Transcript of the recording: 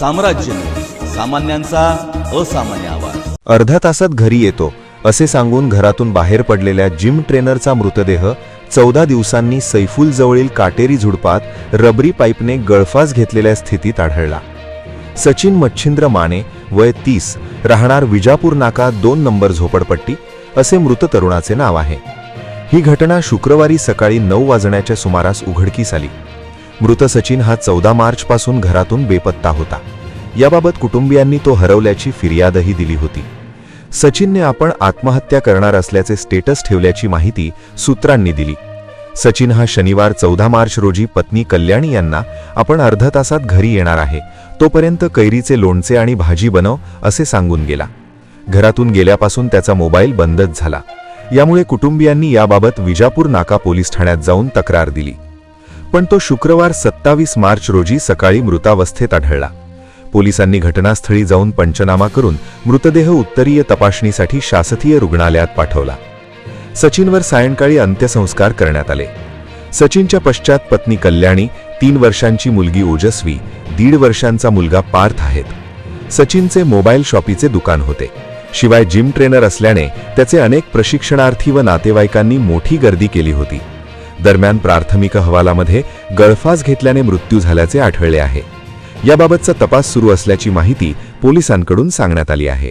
साम्राज्य न्यूज, सामान्यांचा असामान्य आवाज। अर्ध्या तासात घरी येतो असे सांगून घरातून बाहेर पडलेल्या जिम ट्रेनरचा मृतदेह 14 दिवसांनी सैफुल जवळील काटेरी झुडपात रबरी पाईपने गळफास घेतलेल्या स्थितीत आढळला। सचिन मच्छिंद्र माने, वय 30, राहणार विजापूर नाका 2 नंबर झोपडपट्टी असे मृत तरुणाचे नाव आहे। ही घटना शुक्रवारी सकाळी 9 वाजण्याच्या सुमारास उघडकीस आली। मृत सचिन हा 14 मार्च पासून घरातून बेपत्ता होता। याबाबत कुटुंबियांनी तो हरवल्याची फिर्यादही दिली होती। सचिनने आपण आत्महत्या करणार असल्याचे स्टेटस ठेवल्याची माहिती सूत्रांनी दिली। सचिन हा शनिवार 14 मार्च रोजी पत्नी कल्याणी यांना आपण अर्ध्या तासात घरी येणार आहे, तोपर्यंत कैरीचे लोणचे आणि भाजी बनव असे सांगून गेला। घरातून गेल्यापासून त्याचा मोबाईल बंदच झाला। यामुळे कुटुंबियांनी याबाबत विजापूर नाका पोलीस ठाण्यात जाऊन तक्रार दिली, पण तो शुक्रवार 27 मार्च रोजी सकाळी मृतावस्थेत आढळला। पोलिसांनी घटनास्थळी जाऊन पंचनामा करून मृतदेह उत्तरीय तपासणीसाठी शासकीय रुग्णालयात पाठवला। सचिनवर सायंकाळी अंत्यसंस्कार करण्यात आले। सचिनच्या पश्चात पत्नी कल्याणी, 3 वर्षांची मुलगी ओजस्वी, 1.5 वर्षांचा मुलगा पार्थ आहेत। सचिनचे मोबाईल शॉपीचे दुकान होते। शिवाय जिम ट्रेनर असल्याने त्याचे अनेक प्रशिक्षणार्थी व नातेवाईकांनी मोठी गर्दी केली होती। दरम्यान प्राथमिक अहवालामध्ये गळफास घेतल्याने मृत्यू झाल्याचे आढळले आहे। याबाबतचा तपास सुरू असल्याची माहिती पोलिसांकडून सांगण्यात आली आहे।